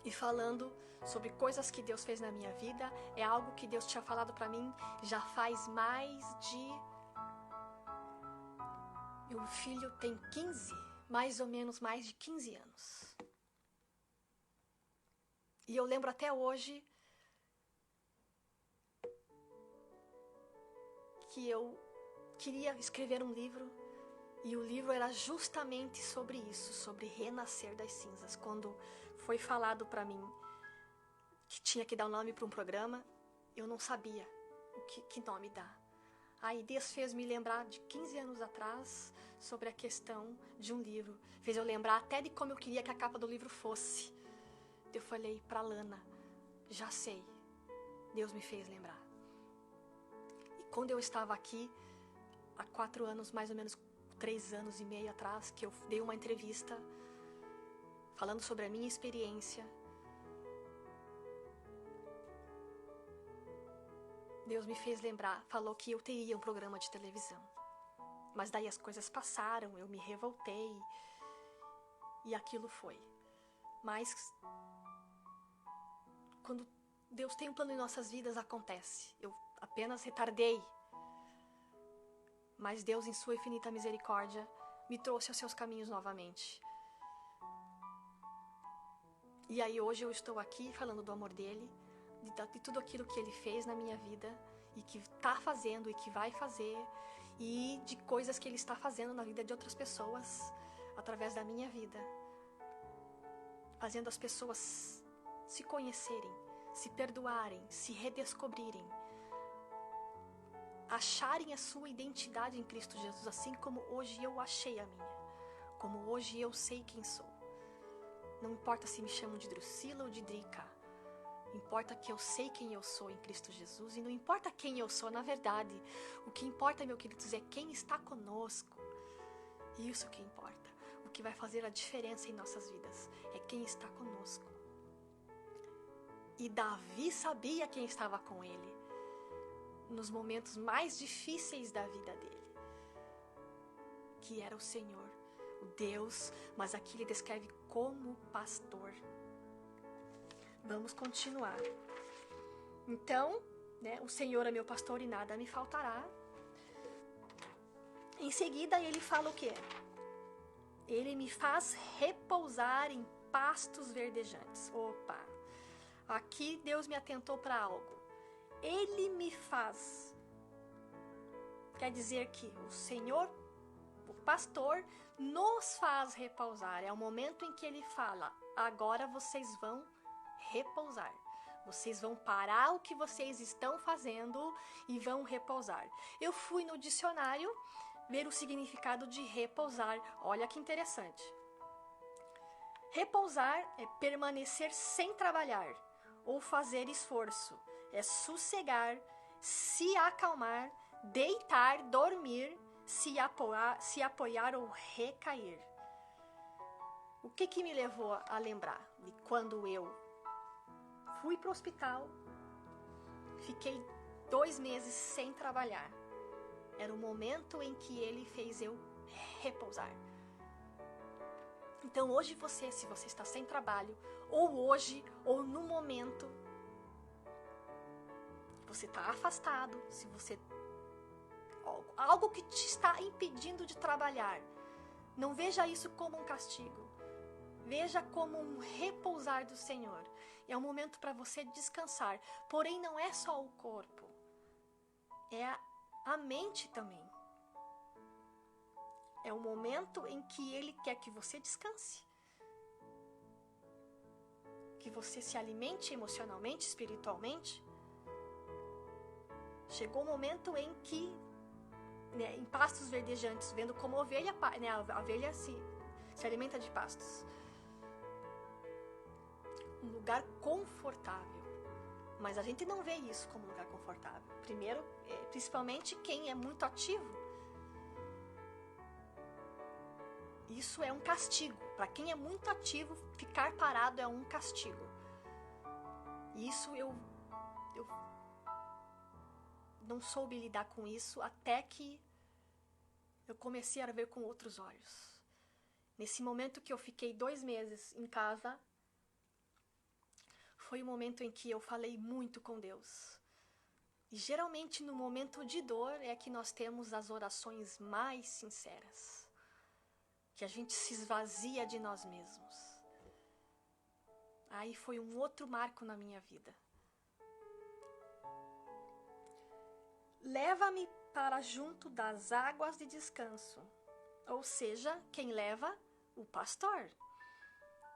e falando sobre coisas que Deus fez na minha vida, é algo que Deus tinha falado para mim já faz meu filho tem 15, mais ou menos mais de 15 anos. E eu lembro até hoje que eu queria escrever um livro, e o livro era justamente sobre isso, sobre renascer das cinzas. Quando foi falado para mim que tinha que dar um nome para um programa, eu não sabia que nome dar. Aí Deus fez me lembrar de 15 anos atrás sobre a questão de um livro. Fez eu lembrar até de como eu queria que a capa do livro fosse. Eu falei para Lana, já sei. Deus me fez lembrar. E quando eu estava aqui, há 4 anos, mais ou menos 3 anos e meio atrás, que eu dei uma entrevista falando sobre a minha experiência, Deus me fez lembrar, falou que eu teria um programa de televisão. Mas daí as coisas passaram, eu me revoltei e aquilo foi. Mas quando Deus tem um plano em nossas vidas, acontece. Eu apenas retardei. Mas Deus, em sua infinita misericórdia, me trouxe aos seus caminhos novamente. E aí hoje eu estou aqui falando do amor dele, de tudo aquilo que ele fez na minha vida, e que está fazendo e que vai fazer, e de coisas que ele está fazendo na vida de outras pessoas, através da minha vida, fazendo as pessoas se conhecerem, se perdoarem, se redescobrirem, acharem a sua identidade em Cristo Jesus, assim como hoje eu achei a minha, como hoje eu sei quem sou. Não importa se me chamam de Drusila ou de Drica, importa que eu sei quem eu sou em Cristo Jesus, e não importa quem eu sou, na verdade, o que importa, meu queridos, é quem está conosco. Isso que importa. O que vai fazer a diferença em nossas vidas é quem está conosco. E Davi sabia quem estava com ele nos momentos mais difíceis da vida dele, que era o Senhor, o Deus, mas aqui ele descreve como pastor. Vamos continuar. Então, né, o Senhor é meu pastor e nada me faltará. Em seguida ele fala o quê? Ele me faz repousar em pastos verdejantes. Opa! Aqui Deus me atentou para algo. Ele me faz. Quer dizer que o Senhor, o pastor, nos faz repousar. É o momento em que ele fala, agora vocês vão repousar. Vocês vão parar o que vocês estão fazendo e vão repousar. Eu fui no dicionário ver o significado de repousar. Olha que interessante. Repousar é permanecer sem trabalhar ou fazer esforço. É sossegar, se acalmar, deitar, dormir, se apoiar ou recair. O que me levou a lembrar de quando eu fui para o hospital, fiquei 2 meses sem trabalhar. Era o momento em que ele fez eu repousar. Então hoje você, se você está sem trabalho, ou hoje, ou no momento, você está afastado, se você... algo que te está impedindo de trabalhar, não veja isso como um castigo. Veja como um repousar do Senhor. É um momento para você descansar. Porém, não é só o corpo. É a mente também. É um momento em que Ele quer que você descanse. Que você se alimente emocionalmente, espiritualmente. Chegou o momento em que, né, em pastos verdejantes, vendo como ovelha, né, a ovelha se alimenta de pastos. Um lugar confortável. Mas a gente não vê isso como um lugar confortável. Primeiro, principalmente quem é muito ativo. Isso é um castigo. Para quem é muito ativo, ficar parado é um castigo. Isso eu não soube lidar com isso até que eu comecei a ver com outros olhos. Nesse momento que eu fiquei 2 meses em casa, foi o momento em que eu falei muito com Deus. E geralmente no momento de dor é que nós temos as orações mais sinceras. Que a gente se esvazia de nós mesmos. Aí foi um outro marco na minha vida. Leva-me para junto das águas de descanso. Ou seja, quem leva? O pastor.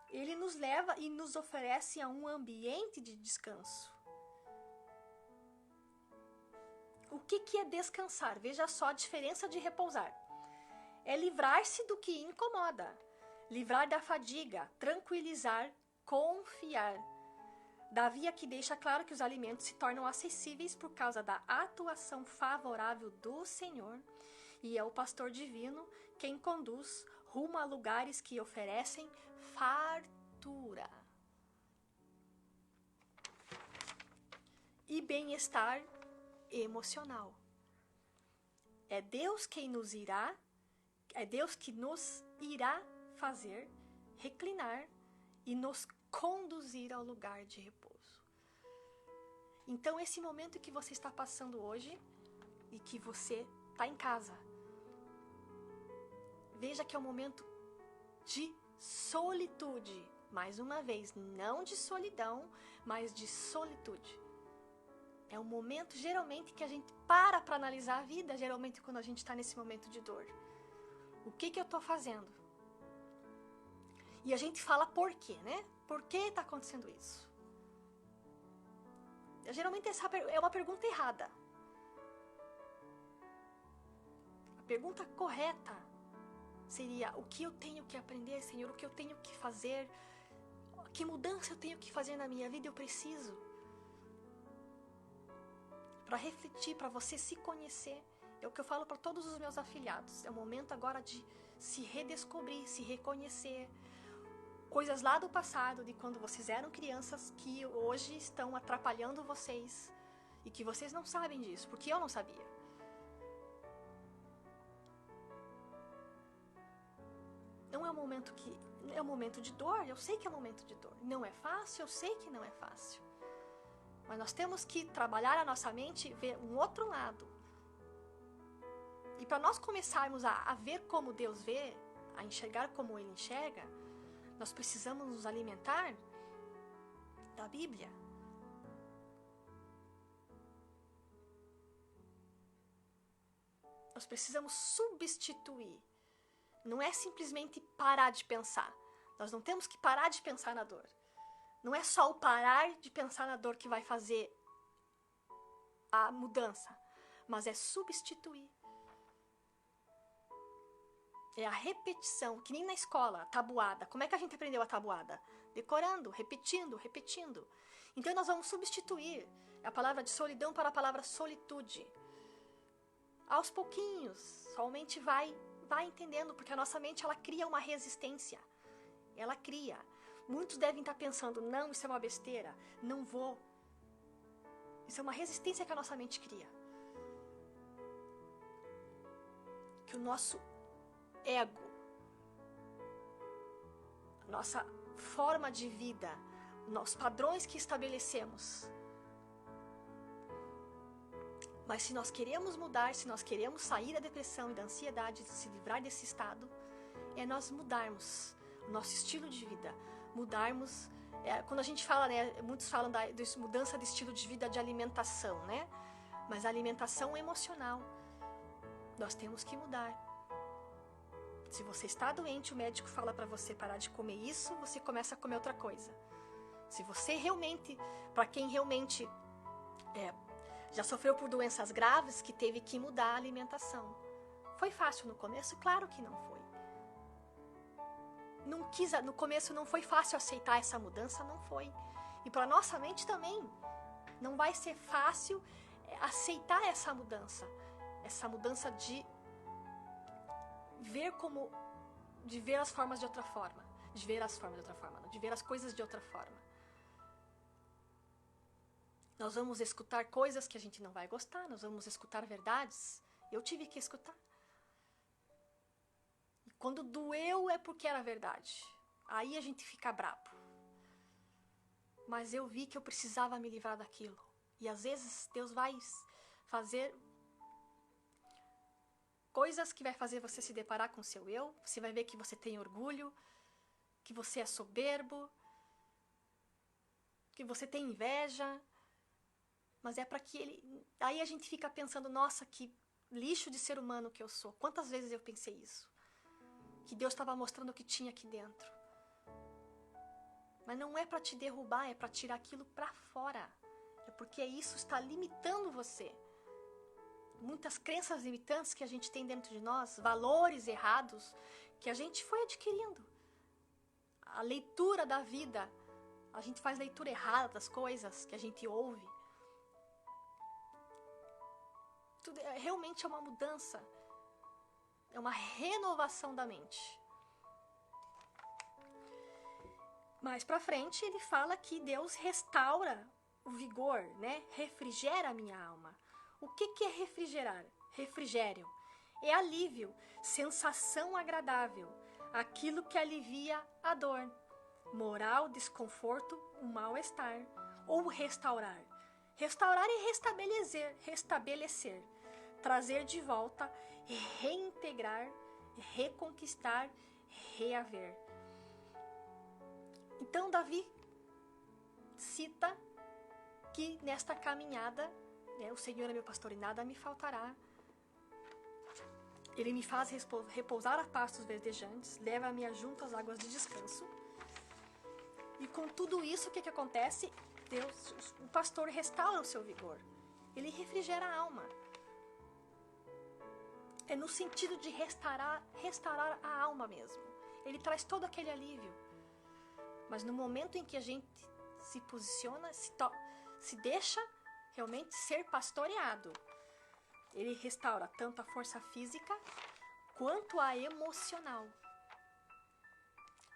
Ele nos leva e nos oferece a um ambiente de descanso. O que é descansar? Veja só a diferença de repousar. É livrar-se do que incomoda, livrar da fadiga, tranquilizar, confiar. Davi aqui deixa claro que os alimentos se tornam acessíveis por causa da atuação favorável do Senhor, e é o pastor divino quem conduz rumo a lugares que oferecem fartura e bem-estar emocional. É Deus que nos irá fazer reclinar e nos conduzir ao lugar de repouso. Então, esse momento que você está passando hoje e que você está em casa, veja que é um momento de solitude. Mais uma vez, não de solidão, mas de solitude. É um momento, geralmente, que a gente para analisar a vida, geralmente quando a gente está nesse momento de dor. O que eu estou fazendo? E a gente fala por quê, né? Por que está acontecendo isso? Geralmente essa é uma pergunta errada. A pergunta correta seria: o que eu tenho que aprender, Senhor? O que eu tenho que fazer? Que mudança eu tenho que fazer na minha vida? Eu preciso. Para refletir, para você se conhecer. É o que eu falo para todos os meus afiliados. É o momento agora de se redescobrir, se reconhecer. Coisas lá do passado, de quando vocês eram crianças, que hoje estão atrapalhando vocês. E que vocês não sabem disso, porque eu não sabia. Não é um momento que... É um momento de dor, eu sei que é um momento de dor. Não é fácil, eu sei que não é fácil. Mas nós temos que trabalhar a nossa mente e ver um outro lado. E para nós começarmos a ver como Deus vê, a enxergar como Ele enxerga, nós precisamos nos alimentar da Bíblia. Nós precisamos substituir. Não é simplesmente parar de pensar. Nós não temos que parar de pensar na dor. Não é só o parar de pensar na dor que vai fazer a mudança, mas é substituir. É a repetição, que nem na escola, tabuada. Como é que a gente aprendeu a tabuada? Decorando, repetindo, repetindo. Então nós vamos substituir a palavra de solidão para a palavra solitude. Aos pouquinhos, somente vai entendendo, porque a nossa mente ela cria uma resistência. Ela cria. Muitos devem estar pensando: não, isso é uma besteira, não vou. Isso é uma resistência que a nossa mente cria. Que o nosso ego nossa forma de vida, os padrões que estabelecemos. Mas se nós queremos mudar, se nós queremos sair da depressão e da ansiedade, se livrar desse estado, é nós mudarmos o nosso estilo de vida, mudarmos. Quando a gente fala, né, muitos falam da mudança de estilo de vida, de alimentação, né? Mas a alimentação é emocional. Nós temos que mudar. Se você está doente, o médico fala para você parar de comer isso, você começa a comer outra coisa. Se você realmente, para quem realmente já sofreu por doenças graves, que teve que mudar a alimentação. Foi fácil no começo? Claro que não foi. No começo não foi fácil aceitar essa mudança, não foi. E para nossa mente também, não vai ser fácil aceitar essa mudança de ver as formas de outra forma, de ver as coisas de outra forma. Nós vamos escutar coisas que a gente não vai gostar, nós vamos escutar verdades. Eu tive que escutar. E quando doeu é porque era verdade. Aí a gente fica bravo. Mas eu vi que eu precisava me livrar daquilo. E às vezes Deus vai fazer coisas que vai fazer você se deparar com o seu eu. Você vai ver que você tem orgulho, que você é soberbo, que você tem inveja. Mas é para que ele... Aí a gente fica pensando, nossa, que lixo de ser humano que eu sou. Quantas vezes eu pensei isso? Que Deus estava mostrando o que tinha aqui dentro. Mas não é para te derrubar, é para tirar aquilo para fora. É porque isso está limitando você. Muitas crenças limitantes que a gente tem dentro de nós, valores errados que a gente foi adquirindo. A leitura da vida, a gente faz leitura errada das coisas que a gente ouve. Tudo realmente é uma mudança, é uma renovação da mente. Mais pra frente ele fala que Deus restaura o vigor, né? Refrigera a minha alma. O que é refrigerar? Refrigério é alívio, sensação agradável, aquilo que alivia a dor, moral, desconforto, o mal-estar, ou restaurar. Restaurar é restabelecer, trazer de volta, reintegrar, reconquistar, reaver. Então Davi cita que nesta caminhada, né, o Senhor é meu pastor e nada me faltará. Ele me faz repousar a pastos verdejantes, leva-me junto às águas de descanso. E com tudo isso, o que acontece? O pastor restaura o seu vigor. Ele refrigera a alma. É no sentido de restaurar a alma mesmo. Ele traz todo aquele alívio. Mas no momento em que a gente se posiciona, se deixa realmente ser pastoreado, ele restaura tanto a força física quanto a emocional.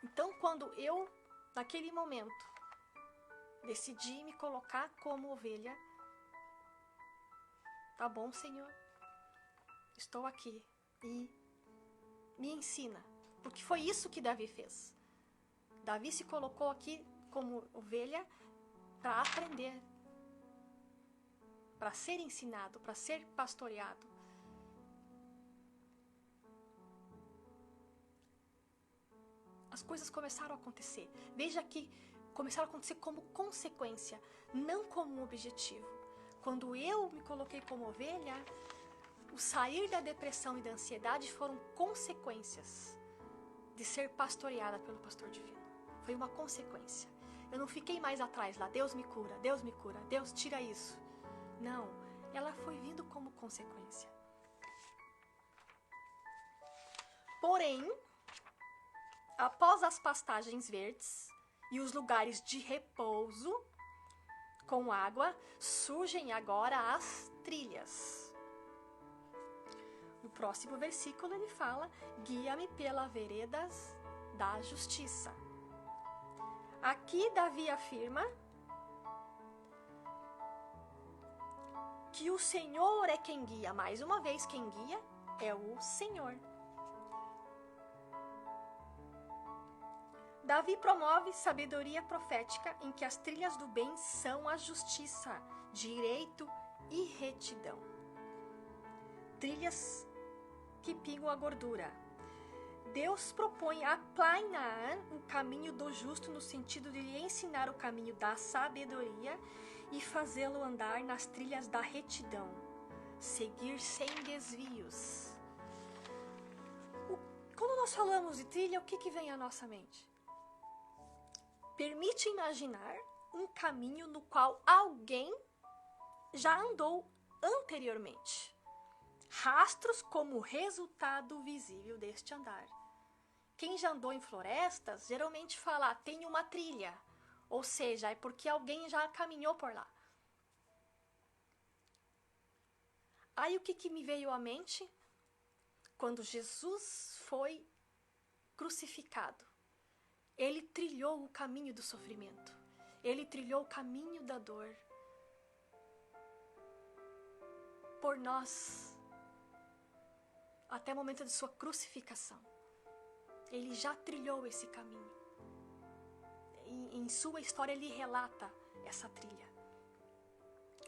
Então, quando eu, naquele momento, decidi me colocar como ovelha, tá bom, Senhor, estou aqui e me ensina. Porque foi isso que Davi fez. Davi se colocou aqui como ovelha para aprender, para ser ensinado, para ser pastoreado. As coisas começaram a acontecer. Veja que começaram a acontecer como consequência, não como um objetivo. Quando eu me coloquei como ovelha, o sair da depressão e da ansiedade foram consequências de ser pastoreada pelo pastor divino. Foi uma consequência. Eu não fiquei mais atrás lá, Deus me cura, Deus tira isso. Não, ela foi vindo como consequência. Porém, após as pastagens verdes e os lugares de repouso com água, surgem agora as trilhas. No próximo versículo ele fala: guia-me pelas veredas da justiça. Aqui Davi afirma que o Senhor é quem guia. Mais uma vez, quem guia é o Senhor. Davi promove sabedoria profética em que as trilhas do bem são a justiça, direito e retidão. Trilhas que pingam a gordura. Deus propõe aplainar o caminho do justo no sentido de lhe ensinar o caminho da sabedoria e fazê-lo andar nas trilhas da retidão. Seguir sem desvios. Quando nós falamos de trilha, o que vem à nossa mente? Permite imaginar um caminho no qual alguém já andou anteriormente. Rastros como resultado visível deste andar. Quem já andou em florestas geralmente fala, tem uma trilha. Ou seja, é porque alguém já caminhou por lá. Aí o que me veio à mente? Quando Jesus foi crucificado, ele trilhou o caminho do sofrimento. Ele trilhou o caminho da dor. Por nós. Até o momento de sua crucificação. Ele já trilhou esse caminho. Em sua história ele relata essa trilha.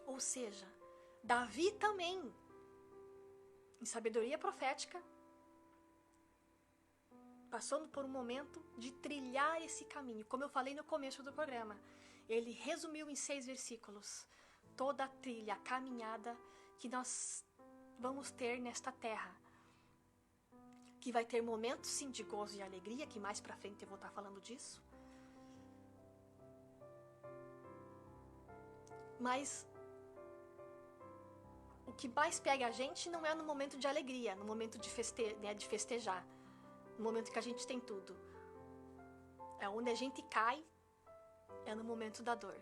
Ou seja, Davi também, em sabedoria profética, passou por um momento de trilhar esse caminho. Como eu falei no começo do programa, ele resumiu em 6 versículos toda a trilha, a caminhada que nós vamos ter nesta terra. Que vai ter momentos sim de gozo e alegria, que mais pra frente eu vou estar falando disso. Mas o que mais pega a gente não é no momento de alegria, no momento de festejar, no momento que a gente tem tudo. É onde a gente cai, é no momento da dor.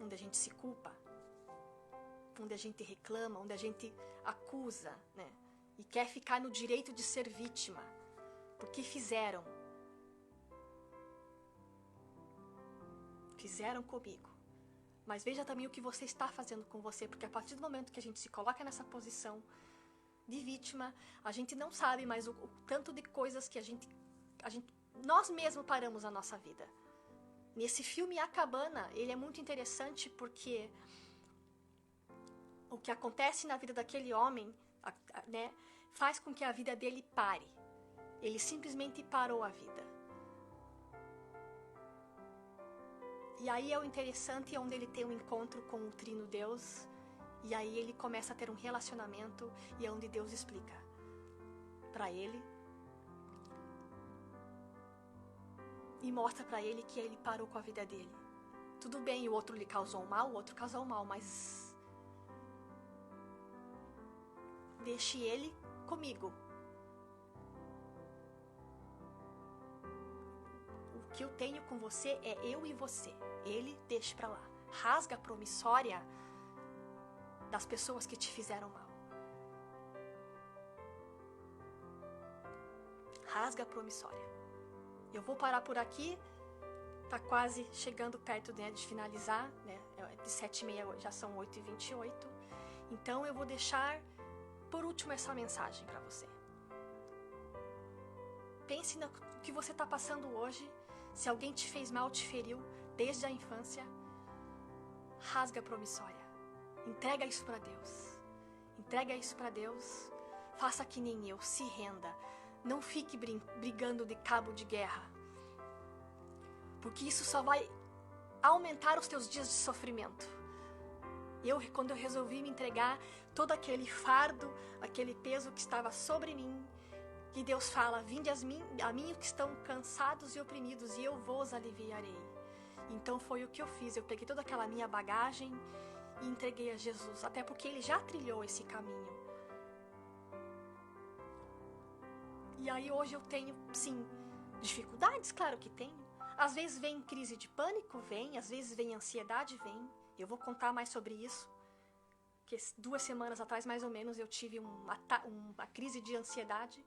Onde a gente se culpa, onde a gente reclama, onde a gente acusa, né? E quer ficar no direito de ser vítima. Porque fizeram. Fizeram comigo. Mas veja também o que você está fazendo com você. Porque a partir do momento que a gente se coloca nessa posição de vítima, a gente não sabe mais o tanto de coisas que nós mesmos paramos a nossa vida. Nesse filme A Cabana, ele é muito interessante porque o que acontece na vida daquele homem, né, faz com que a vida dele pare. Ele simplesmente parou a vida. E aí é o interessante, é onde ele tem um encontro com o Trino Deus, e aí ele começa a ter um relacionamento, e é onde Deus explica para ele e mostra para ele que ele parou com a vida dele. Tudo bem, o outro lhe causou mal, o outro causou mal, mas deixe ele comigo. O que eu tenho com você é eu e você. Ele deixe pra lá. Rasga a promissória das pessoas que te fizeram mal. Rasga a promissória. Eu vou parar por aqui. Tá quase chegando perto, né, de finalizar, né? De 7h30 já são 8h28. Então eu vou deixar por último essa mensagem para você. Pense no que você está passando hoje. Se alguém te fez mal, te feriu desde a infância, rasga a promissória. Entrega isso para Deus. Entrega isso para Deus. Faça que nem eu, se renda. Não fique brigando de cabo de guerra. Porque isso só vai aumentar os teus dias de sofrimento. Quando eu resolvi me entregar, todo aquele fardo, aquele peso que estava sobre mim, que Deus fala, vinde a mim que estão cansados e oprimidos, e eu vos aliviarei. Então foi o que eu fiz, eu peguei toda aquela minha bagagem e entreguei a Jesus, até porque Ele já trilhou esse caminho. E aí hoje eu tenho, sim, dificuldades, claro que tenho. Às vezes vem crise de pânico, vem, às vezes vem ansiedade, vem. Eu vou contar mais sobre isso, que 2 semanas atrás, mais ou menos, eu tive uma crise de ansiedade,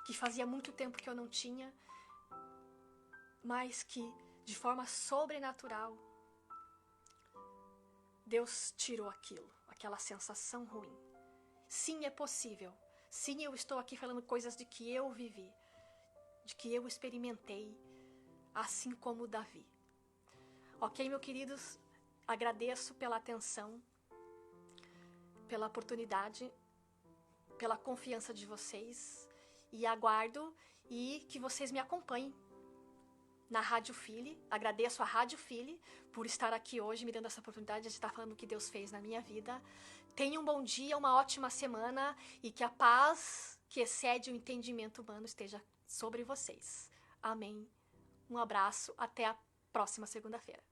que fazia muito tempo que eu não tinha, mas que, de forma sobrenatural, Deus tirou aquela sensação ruim. Sim, é possível. Sim, eu estou aqui falando coisas de que eu vivi, de que eu experimentei, assim como Davi. Ok, meus queridos? Agradeço pela atenção, pela oportunidade, pela confiança de vocês e aguardo e que vocês me acompanhem na Rádio Fili. Agradeço a Rádio Fili por estar aqui hoje, me dando essa oportunidade de estar falando o que Deus fez na minha vida. Tenham um bom dia, uma ótima semana e que a paz que excede o entendimento humano esteja sobre vocês. Amém. Um abraço, até a próxima segunda-feira.